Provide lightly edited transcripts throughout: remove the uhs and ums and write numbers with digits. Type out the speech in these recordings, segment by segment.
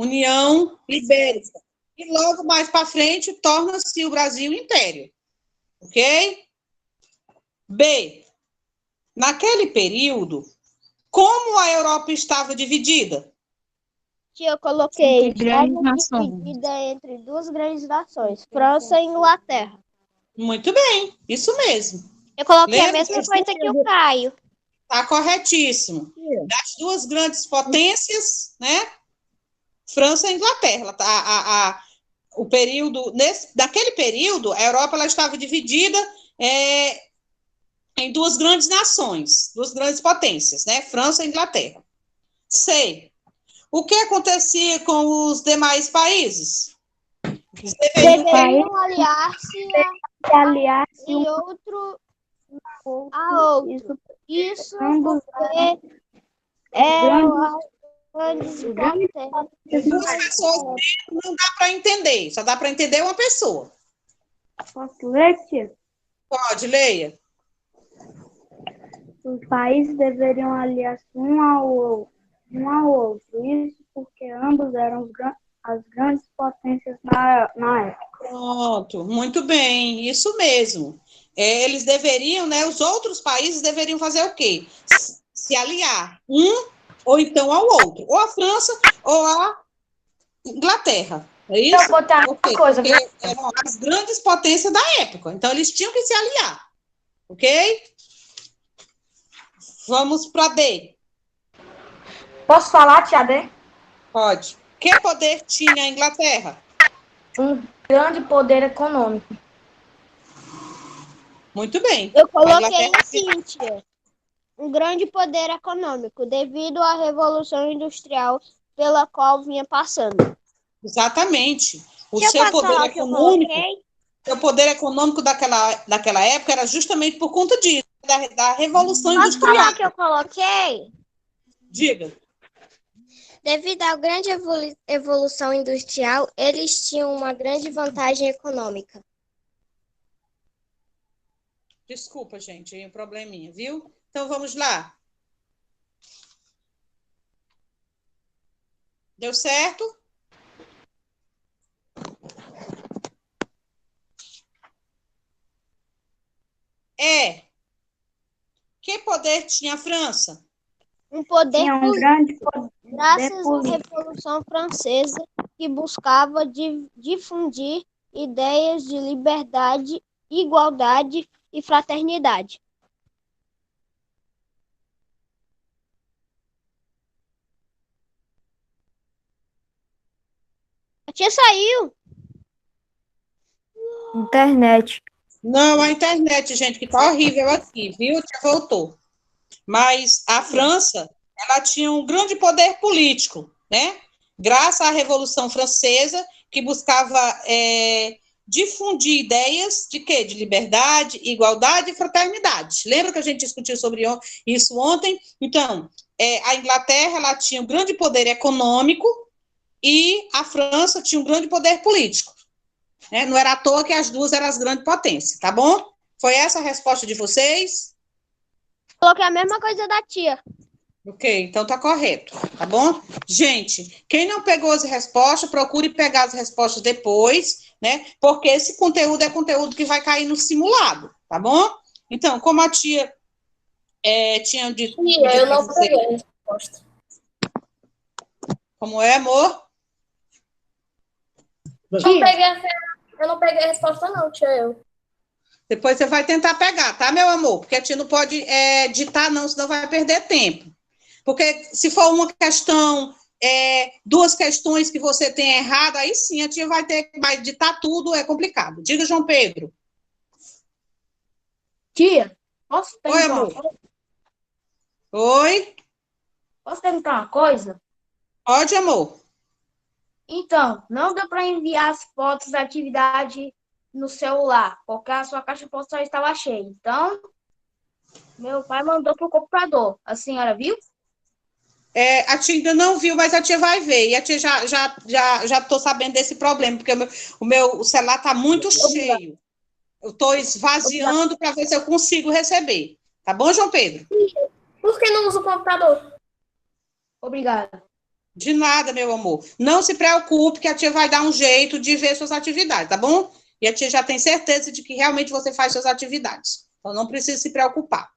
União Ibérica. E logo mais para frente torna-se o Brasil Império. Ok? B. Naquele período, como a Europa estava dividida? Eu coloquei Entre grandes nações. dividida entre duas grandes nações, França e Inglaterra. Muito bem, isso mesmo. Eu coloquei a Lembra? mesma coisa que o Caio. Está corretíssimo. Das duas grandes potências, né? França e Inglaterra. O período, naquele período, a Europa ela estava dividida em duas grandes nações, duas grandes potências, né? França e Inglaterra. C. O que acontecia com os demais países? Eles Deveriam aliar-se um e outro a outro. Isso porque eram grandes potências. duas pessoas não dá para entender, só dá para entender uma pessoa. Posso ler, tia? Pode, leia. Os países deveriam aliar-se um ao outro. Isso porque ambos eram as grandes potências na época. Pronto, muito bem, isso mesmo. Eles deveriam, né? Os outros países deveriam fazer o quê? Se aliar, ou então ao outro, ou a França ou a Inglaterra. É isso? Eu botar uma coisa, porque eram as grandes potências da época, então eles tinham que se aliar, ok? Vamos para D. Posso falar, tia D? Pode. Que poder tinha a Inglaterra? Um grande poder econômico. Muito bem. Eu coloquei assim, tia. Um grande poder econômico, devido à Revolução Industrial pela qual vinha passando. Exatamente. O Eu seu posso poder falar o que eu econômico, coloquei? o poder econômico daquela época era justamente por conta disso, da Revolução Posso Industrial. falar o que eu coloquei? Diga. Devido à grande evolução industrial, eles tinham uma grande vantagem econômica. Desculpa, gente, aí um probleminha, viu? Então, vamos lá. Deu certo? Que poder tinha a França? Um poder Tinha um grande poder graças à político. Revolução Francesa, que buscava difundir ideias de liberdade, igualdade e fraternidade. A tia saiu. Internet. Não, a internet, gente, que tá horrível aqui, viu? Já voltou. Mas a França, ela tinha um grande poder político, né? Graças à Revolução Francesa, que buscava difundir ideias de quê? De liberdade, igualdade e fraternidade. Lembra que a gente discutiu sobre isso ontem? Então, a Inglaterra, ela tinha um grande poder econômico e a França tinha um grande poder político. Né? Não era à toa que as duas eram as grandes potências, tá bom? Foi essa a resposta de vocês? Coloquei a mesma coisa da tia. Ok, então tá correto, tá bom? Gente, quem não pegou as respostas, procure pegar as respostas depois, né? Porque esse conteúdo é conteúdo que vai cair no simulado, tá bom? Então, como a tia tinha dito... Tia, eu não peguei a resposta. Como é, amor? Eu não peguei a resposta não, tia. Depois você vai tentar pegar, tá, meu amor? Porque a tia não pode ditar não, senão vai perder tempo. Porque se for uma questão, duas questões que você tem errado, aí sim a tia vai ditar tudo, é complicado. Diga, João Pedro. Tia, posso Oi, perguntar amor. Oi? Posso perguntar uma coisa? Pode, amor. Então, não deu para enviar as fotos da atividade no celular, porque a sua caixa postal estava cheia. Então, meu pai mandou para o computador. A senhora viu? A tia ainda não viu, mas a tia vai ver. E a tia já estou sabendo desse problema, porque o celular está muito cheio. Eu estou esvaziando para ver se eu consigo receber. Tá bom, João Pedro? Por que não usa o computador? Obrigada. De nada, meu amor. Não se preocupe que a tia vai dar um jeito de ver suas atividades, tá bom? E a tia já tem certeza de que realmente você faz suas atividades. Então, não precisa se preocupar,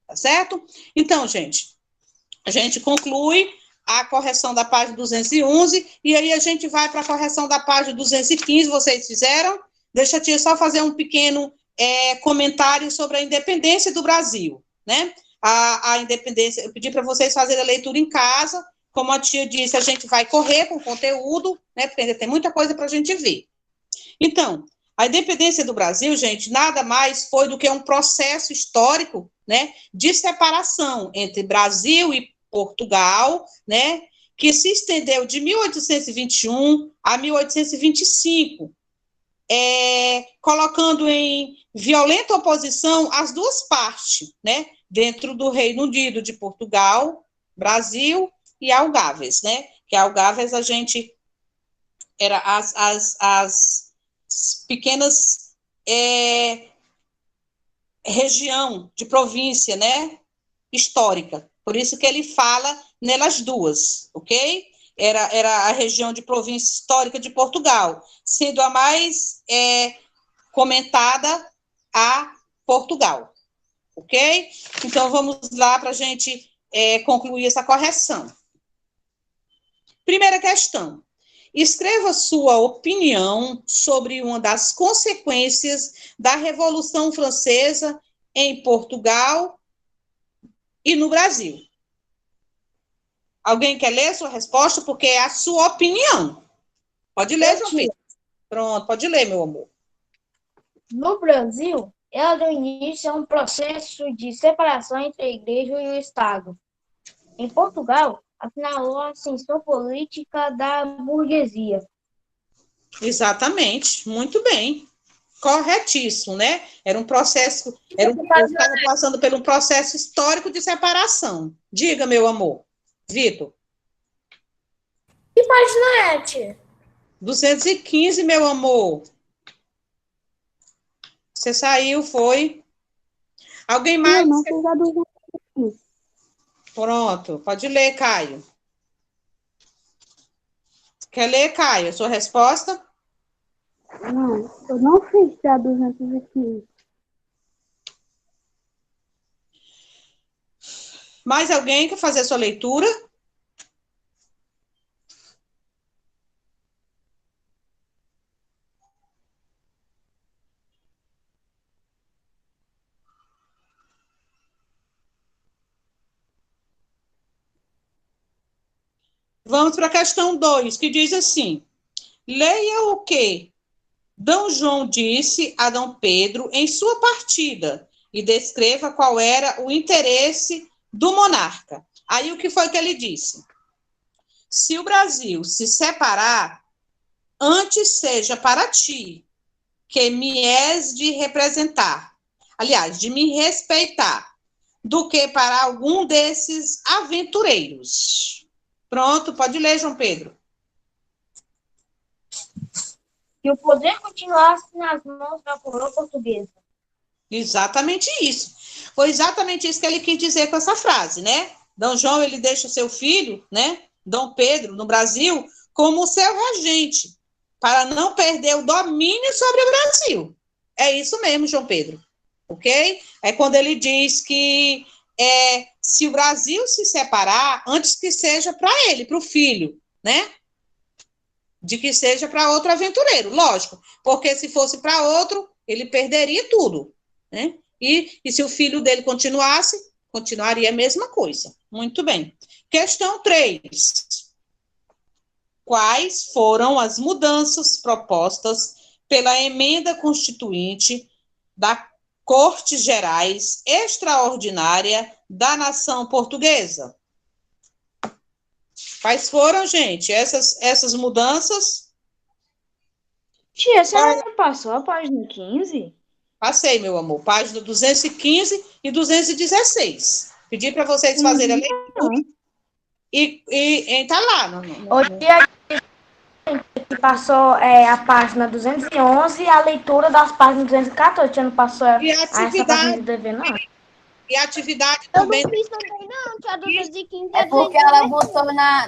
tá certo? Então, gente, a gente conclui a correção da página 211 e aí a gente vai para a correção da página 215, vocês fizeram? Deixa a tia só fazer um pequeno comentário sobre a independência do Brasil, né? A independência, eu pedi para vocês fazerem a leitura em casa, como a tia disse, a gente vai correr com o conteúdo, né? Porque ainda tem muita coisa para a gente ver. Então, a independência do Brasil, gente, nada mais foi do que um processo histórico, né, de separação entre Brasil e Portugal, né, que se estendeu de 1821 a 1825, colocando em violenta oposição as duas partes, né, dentro do Reino Unido de Portugal, Brasil e Algarves, né, que Algarves a gente era as pequenas região de província, né, histórica. Por isso que ele fala nelas duas, ok? Era a região de província histórica de Portugal, sendo a mais comentada a Portugal, ok? Então, vamos lá para a gente concluir essa correção. Primeira questão. Escreva sua opinião sobre uma das consequências da Revolução Francesa em Portugal e no Brasil. Alguém quer ler sua resposta? Porque é a sua opinião. Pode ler, João Pedro. Pronto, pode ler, meu amor. No Brasil, ela deu início a um processo de separação entre a Igreja e o Estado. Em Portugal, assinalou a ascensão política da burguesia. Exatamente, muito bem. Corretíssimo, né? Era um processo, estava passando por um processo histórico de separação. Diga, meu amor. Vitor. Que página é, tia? 215, meu amor. Você saiu, foi? Alguém mais? Não fiz a 215. Pronto, pode ler, Caio. Quer ler, Caio, a sua resposta? Não, eu não fiz a 215. Mais alguém quer fazer a sua leitura? Vamos para a questão 2, que diz assim: leia o que D. João disse a D. Pedro em sua partida e descreva qual era o interesse do monarca. Aí o que foi que ele disse? Se o Brasil se separar, antes seja para ti, que me és de representar, aliás, de me respeitar, do que para algum desses aventureiros. Pronto, pode ler, João Pedro. Que o poder continuasse nas mãos da coroa portuguesa. Exatamente isso. Foi exatamente isso que ele quis dizer com essa frase, né? D. João, ele deixa o seu filho, né, D. Pedro, no Brasil, como seu regente, para não perder o domínio sobre o Brasil. É isso mesmo, João Pedro. Ok? É quando ele diz que se o Brasil se separar, antes que seja para ele, para o filho, né? De que seja para outro aventureiro, lógico. Porque se fosse para outro, ele perderia tudo, né? E se o filho dele continuasse, continuaria a mesma coisa. Muito bem. Questão 3. Quais foram as mudanças propostas pela emenda constituinte da Cortes Gerais Extraordinária da Nação Portuguesa? Quais foram, gente, essas mudanças? Tia, você não passou a página 15? Passei, meu amor. Página 215 e 216. Pedi para vocês fazerem a leitura e tá lá. Hoje que passou a página 211 e a leitura das páginas 214. Você não passou E a essa página atividade, de dever, não? E atividade Eu não também. fiz também, não, tia, 215 É porque ela botou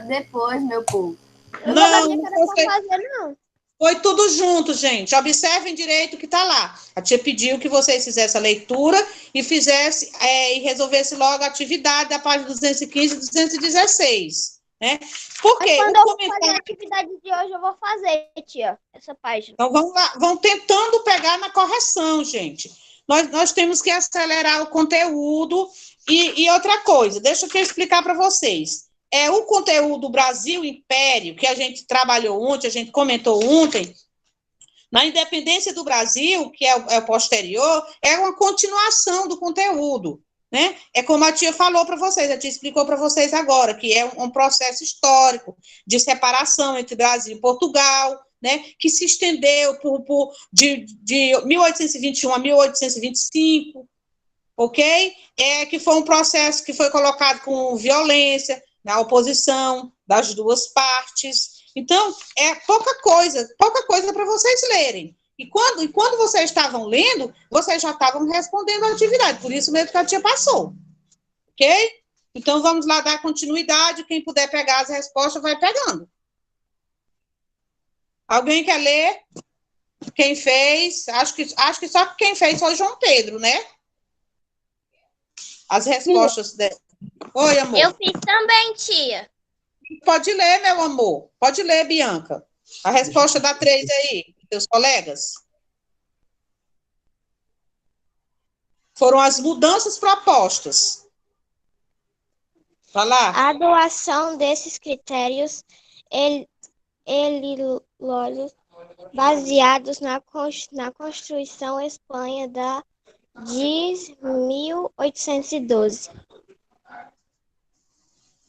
depois, meu povo. Eu não Não, sabia que era pra fazer, não. foi tudo junto, gente. Observem direito o que está lá. A tia pediu que vocês fizessem a leitura e fizesse e resolvesse logo a atividade da página 215 e 216. Né? Por Mas quê? quando O eu for fazer a comentário. atividade de hoje, eu vou fazer, tia, essa página. Então, vamos lá, vão tentando pegar na correção, gente. Nós temos que acelerar o conteúdo. E outra coisa, deixa eu explicar para vocês. O conteúdo Brasil Império, que a gente trabalhou ontem, a gente comentou ontem, na independência do Brasil, que é o posterior, é uma continuação do conteúdo. Né? É como a tia falou para vocês, a tia explicou para vocês agora, que é um processo histórico de separação entre Brasil e Portugal, né? Que se estendeu de 1821 a 1825, ok? Que foi um processo que foi colocado com violência na oposição das duas partes. Então, é pouca coisa para vocês lerem. E quando vocês estavam lendo, vocês já estavam respondendo a atividade, por isso mesmo que a tia passou. Ok? Então, vamos lá dar continuidade. Quem puder pegar as respostas, vai pegando. Alguém quer ler? Quem fez? Acho que só quem fez foi o João Pedro, né? As respostas dela. Oi, amor. Eu fiz também, tia. Pode ler, meu amor. Pode ler, Bianca. A resposta da 3 aí, teus colegas. Foram as mudanças propostas. Vai lá. A doação desses critérios baseados na Constituição Espanha de 1812.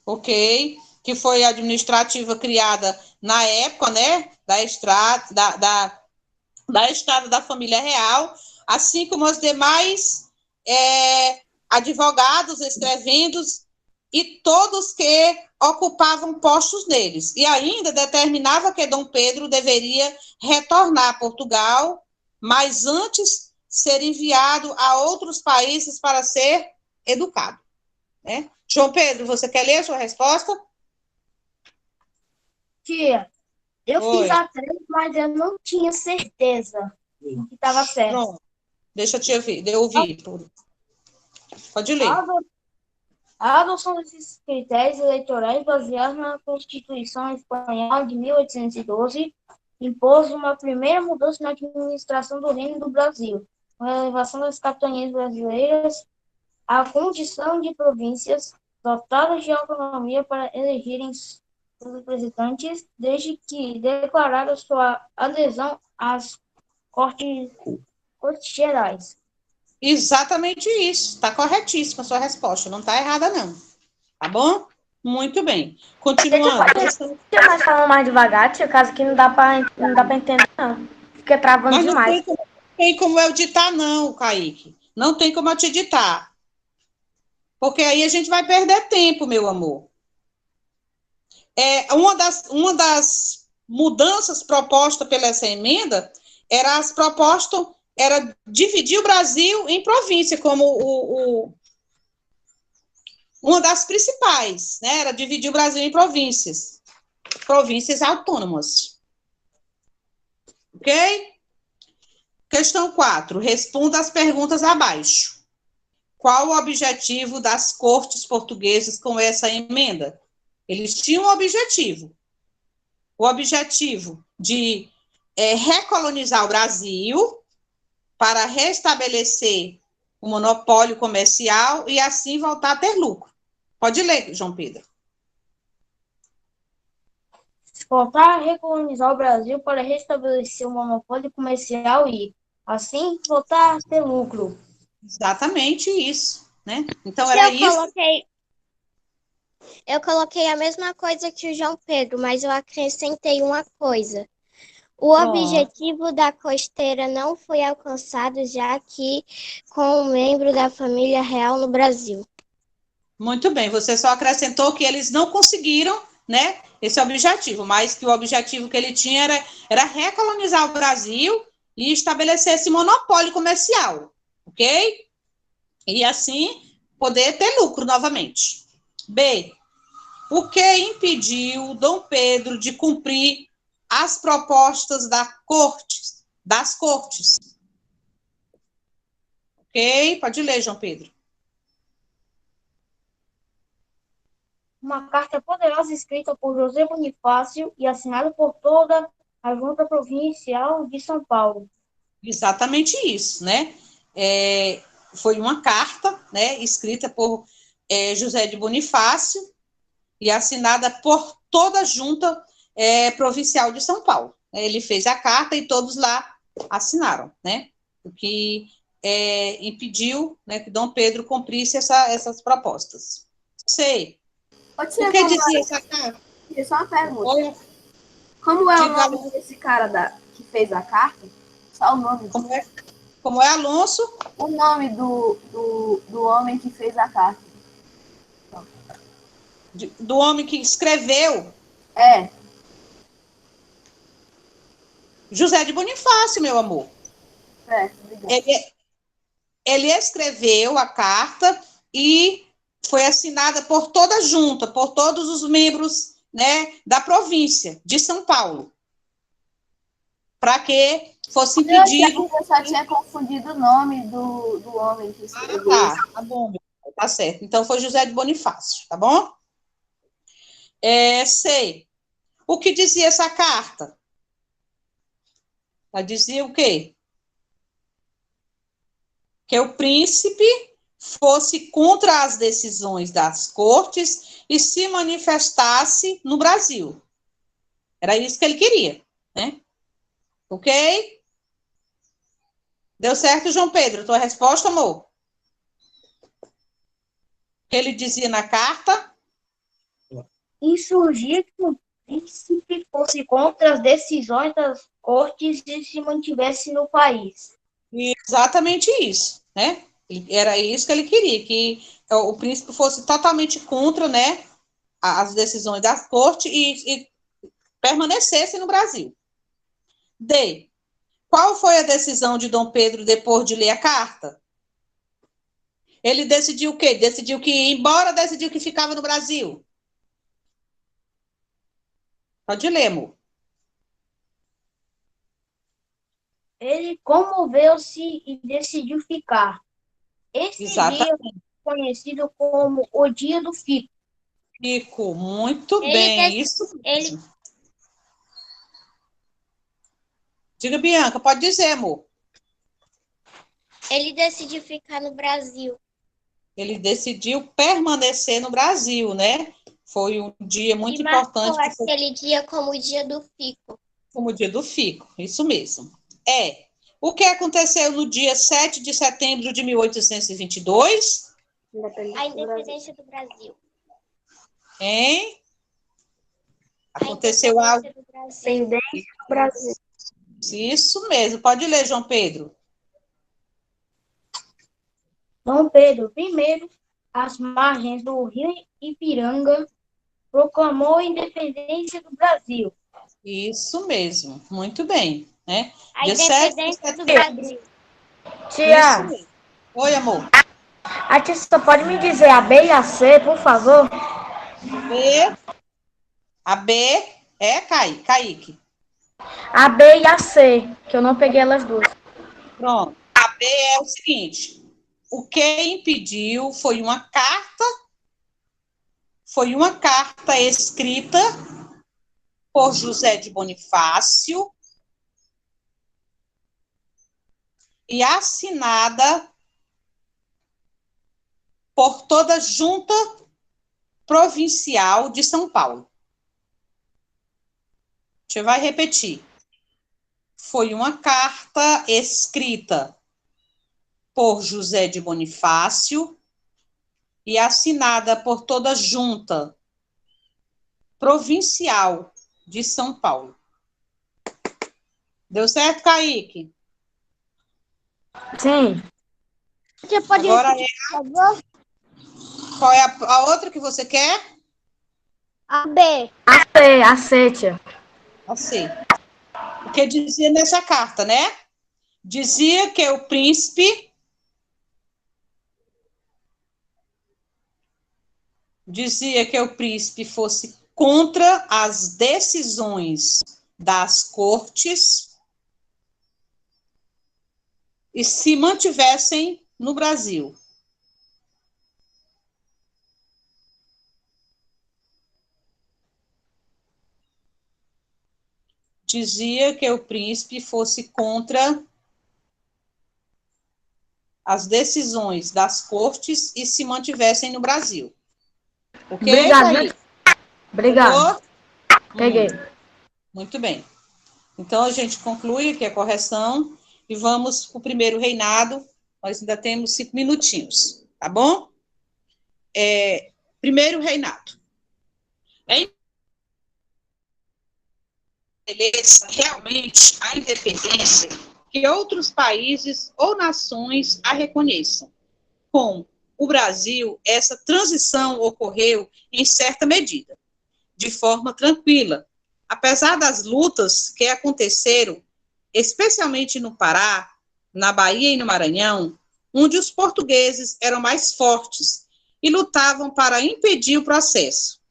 Ok. Que foi a administrativa criada na época, né? Da estrada da família real, assim como os demais advogados, escrevendos e todos que ocupavam postos neles. E ainda determinava que Dom Pedro deveria retornar a Portugal, mas antes ser enviado a outros países para ser educado. Né? João Pedro, você quer ler a sua resposta? Tia, eu Oi. fiz a 3, mas eu não tinha certeza que estava certo. Pronto. Deixa eu te ouvir. Pode ler. A adoção desses critérios eleitorais baseados na Constituição Espanhola de 1812 impôs uma primeira mudança na administração do Reino do Brasil, com a elevação das capitanias brasileiras à condição de províncias dotadas de autonomia para elegerem seus representantes, desde que declararam sua adesão às Cortes Gerais. Exatamente isso. Está corretíssima a sua resposta. Não está errada, não. Tá bom? Muito bem. Continuando. Mas falando mais devagar, tia, caso que não dá para entender, não. Fica travando Mas não demais. tem como eu ditar, não, Kaique. Não tem como eu te ditar. Porque aí a gente vai perder tempo, meu amor. Uma das mudanças propostas pela essa emenda era dividir o Brasil em província, como uma das principais, né? Era dividir o Brasil em províncias autônomas. Ok? Questão 4. Responda as perguntas abaixo. Qual o objetivo das cortes portuguesas com essa emenda? Eles tinham um objetivo. O objetivo de recolonizar o Brasil para restabelecer o monopólio comercial e assim voltar a ter lucro. Pode ler, João Pedro. Voltar a recolonizar o Brasil para restabelecer o monopólio comercial e, assim, voltar a ter lucro. Exatamente isso, né? Então, era isso. Eu coloquei a mesma coisa que o João Pedro, mas eu acrescentei uma coisa. O objetivo da costeira não foi alcançado, já que com um membro da família real no Brasil. Muito bem, você só acrescentou que eles não conseguiram, né, esse objetivo, mas que o objetivo que ele tinha era recolonizar o Brasil e estabelecer esse monopólio comercial, ok? E assim poder ter lucro novamente. B, o que impediu Dom Pedro de cumprir as propostas das cortes? Ok? Pode ler, João Pedro. Uma carta poderosa escrita por José Bonifácio e assinada por toda a Junta Provincial de São Paulo. Exatamente isso, né? Foi uma carta, né, escrita por José de Bonifácio e assinada por toda a Junta Provincial de São Paulo. Ele fez a carta e todos lá assinaram, né? O que impediu, né, que Dom Pedro cumprisse essas propostas. Sei. O que dizia essa carta? Só uma pergunta. Oi? Como é o nome desse cara que fez a carta? Só o nome. Como é, Alonso? O nome do homem que fez a carta. Do homem que escreveu? José de Bonifácio, meu amor. Ele escreveu a carta e foi assinada por toda a junta, por todos os membros, né, da província de São Paulo, para que fosse impedido... Eu só tinha confundido o nome do homem que escreveu. Tá bom, tá certo. Então, foi José de Bonifácio, tá bom? Sei. O que dizia essa carta? Ela dizia o quê? Que o príncipe fosse contra as decisões das cortes e se manifestasse no Brasil. Era isso que ele queria, né? Ok? Deu certo, João Pedro? Tua resposta, amor? O que ele dizia na carta? Insurgir que o príncipe fosse contra as decisões das cortes e se mantivesse no país. Exatamente isso, né? Era isso que ele queria, que o príncipe fosse totalmente contra, né, as decisões das cortes e permanecesse no Brasil. D. Qual foi a decisão de Dom Pedro depois de ler a carta? Ele decidiu o quê? Decidiu que ia embora, decidiu que ficava no Brasil? Pode ler, amor. Ele comoveu-se e decidiu ficar. Esse dia foi conhecido como o Dia do Fico. Fico, muito bem, isso mesmo. Diga, Bianca, pode dizer, amor. Ele decidiu ficar no Brasil. Ele decidiu permanecer no Brasil, né? Foi um dia muito importante. E marcou aquele dia como o Dia do Fico. Como o Dia do Fico, isso mesmo. O que aconteceu no dia 7 de setembro de 1822? A independência do Brasil. Hein? Aconteceu algo... Independência do Brasil. Isso mesmo. Pode ler, João Pedro. Dom Pedro I, às margens do rio Ipiranga, proclamou a independência do Brasil. Isso mesmo. Muito bem. Né? A dia independência do Brasil. Tia, oi, amor. a tia só pode me dizer a B e a C, por favor? A B é Kaique. A B e a C, que eu não peguei elas duas. Pronto. A B é o seguinte: o que impediu foi uma carta escrita por José de Bonifácio e assinada por toda a Junta Provincial de São Paulo. A gente vai repetir. Foi uma carta escrita por José de Bonifácio e assinada por toda a Junta Provincial de São Paulo. Deu certo, Kaique? Sim. Você pode Agora repetir, por favor? Qual é a outra que você quer? A B. A C, tia. A C. O que dizia nessa carta, né? Dizia que o príncipe dizia que o príncipe fosse contra as decisões das cortes e se mantivessem no Brasil. Dizia que o príncipe fosse contra as decisões das cortes e se mantivessem no Brasil. Ok? Obrigado. Obrigado. Peguei. Muito bem. Então, a gente conclui aqui a correção e vamos para o primeiro reinado. Nós ainda temos 5 minutinhos, tá bom? Primeiro reinado. Realmente a independência que outros países ou nações a reconheçam. Com o Brasil, essa transição ocorreu em certa medida, de forma tranquila, apesar das lutas que aconteceram, especialmente no Pará, na Bahia e no Maranhão, onde os portugueses eram mais fortes e lutavam para impedir o processo.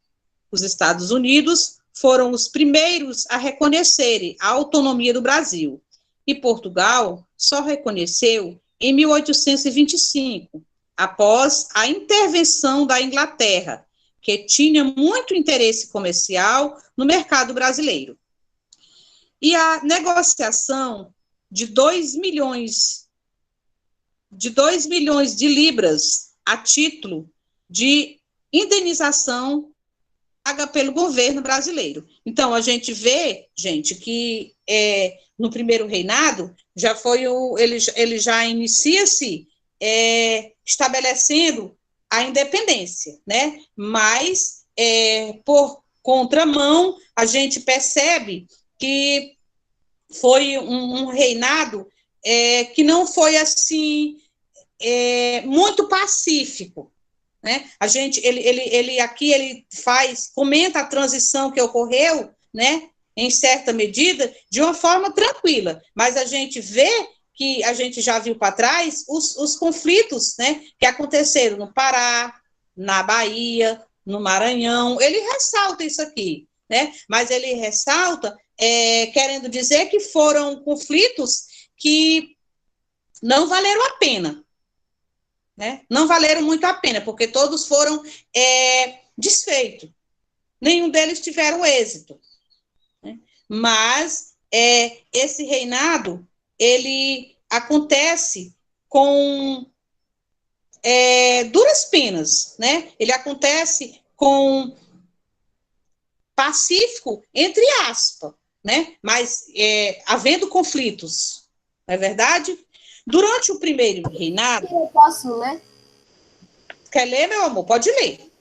Os Estados Unidos foram os primeiros a reconhecerem a autonomia do Brasil, e Portugal só reconheceu em 1825, após a intervenção da Inglaterra, que tinha muito interesse comercial no mercado brasileiro. E a negociação de 2 milhões de libras a título de indenização paga pelo governo brasileiro. Então, a gente vê, gente, que no primeiro reinado já foi ele já inicia-se estabelecendo a independência, né? Mas, por contramão, a gente percebe que foi um reinado que não foi, assim, muito pacífico, né? Ele comenta a transição que ocorreu, né, em certa medida, de uma forma tranquila, mas a gente vê que a gente já viu para trás os conflitos, né, que aconteceram no Pará, na Bahia, no Maranhão. Ele ressalta isso aqui, né, mas ele ressalta querendo dizer que foram conflitos que não valeram a pena, né? Não valeram muito a pena, porque todos foram desfeitos. Nenhum deles tiveram êxito, né? Mas esse reinado, ele acontece com duras penas, né? Ele acontece com pacífico, entre aspas, né? Mas havendo conflitos, não é verdade? Durante o primeiro reinado... Eu posso ler? Quer ler, meu amor? Pode ler.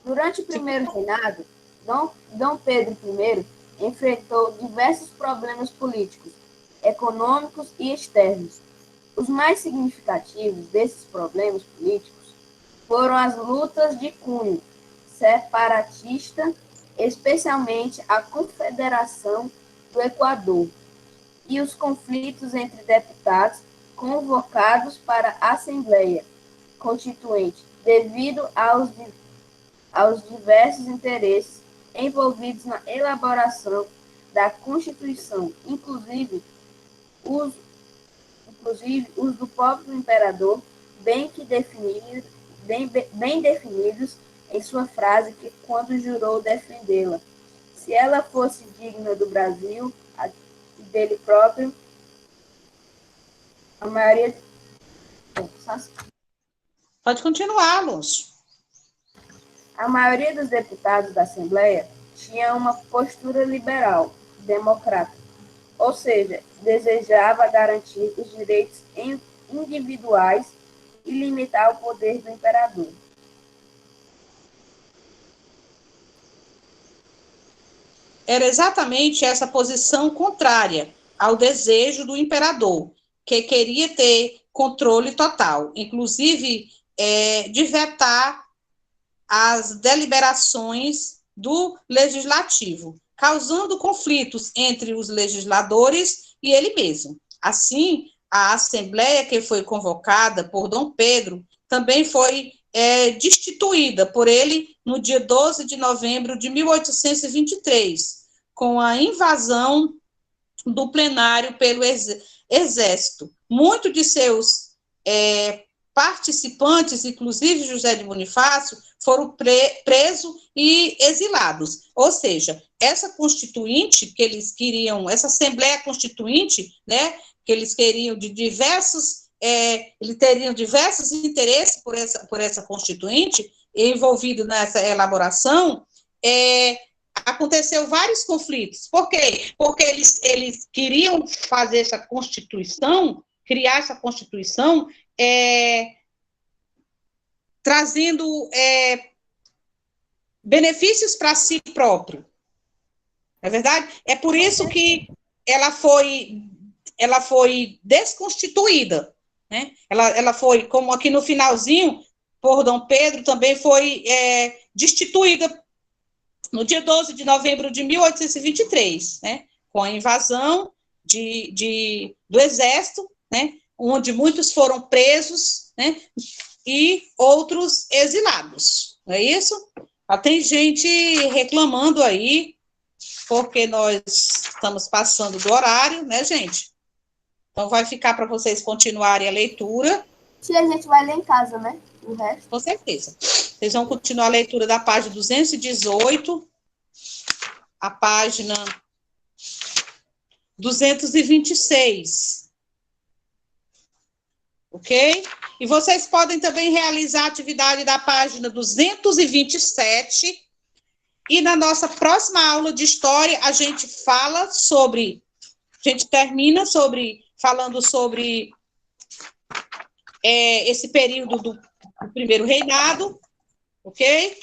Durante o primeiro reinado, Dom Pedro I enfrentou diversos problemas políticos, econômicos e externos. Os mais significativos desses problemas políticos foram as lutas de cunho separatista, especialmente a Confederação do Equador, e os conflitos entre deputados convocados para a Assembleia Constituinte, devido aos diversos interesses envolvidos na elaboração da Constituição, inclusive os do próprio imperador, bem definidos em sua frase que quando jurou defendê-la, se ela fosse digna do Brasil e dele próprio, a maioria... Pode continuar, Alonso. A maioria dos deputados da Assembleia tinha uma postura liberal, democrata, ou seja, desejava garantir os direitos individuais e limitar o poder do imperador. Era exatamente essa posição contrária ao desejo do imperador, que queria ter controle total, inclusive de vetar as deliberações do legislativo, causando conflitos entre os legisladores e ele mesmo. Assim, a Assembleia que foi convocada por Dom Pedro também foi destituída por ele no dia 12 de novembro de 1823, com a invasão do plenário pelo Exército. Muitos de seus participantes, inclusive José de Bonifácio, foram presos e exilados. Ou seja, essa constituinte que eles queriam, essa Assembleia Constituinte, né, que eles queriam de diversos, eles teriam diversos interesses por essa constituinte, envolvido nessa elaboração, aconteceu vários conflitos. Por quê? Porque eles queriam fazer essa Constituição, criar essa Constituição, trazendo benefícios para si próprio. Não é verdade? É por isso que ela foi desconstituída, né? Ela foi, como aqui no finalzinho, por Dom Pedro, também foi destituída no dia 12 de novembro de 1823, né? Com a invasão do Exército, né? Onde muitos foram presos, né? E outros exilados, não é isso? Tem gente reclamando aí, porque nós estamos passando do horário, né, gente? Então, vai ficar para vocês continuarem a leitura. Se a gente vai ler em casa, né? O resto. Com certeza. Vocês vão continuar a leitura da página 218, a página 226. Ok? E vocês podem também realizar a atividade da página 227. E na nossa próxima aula de história, a gente termina falando sobre esse período do primeiro reinado, ok?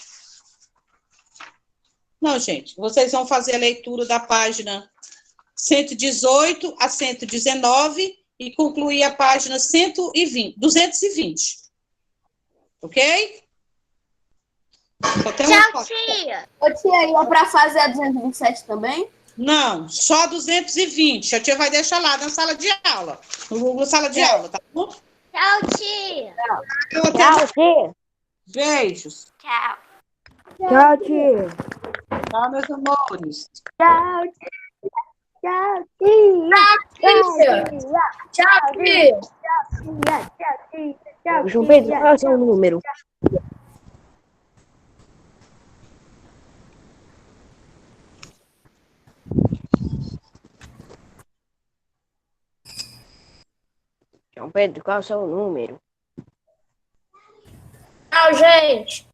Não, gente, vocês vão fazer a leitura da página 118 a 119 e concluir a página 220. Ok? Tchau, tia! Ô, tia, ia para fazer a 227 também? Não, só 220. A tia vai deixar lá na sala de aula. Na sala de aula, tá bom? Tchau, tia! Tchau, tia. Beijos. Tchau! Tchau, tia. Tchau, meus amores. Tchau, tia. Tchau, tia. Tchau, tia. João Pedro, qual é o seu número? João Pedro, qual é o seu número? Tchau, gente.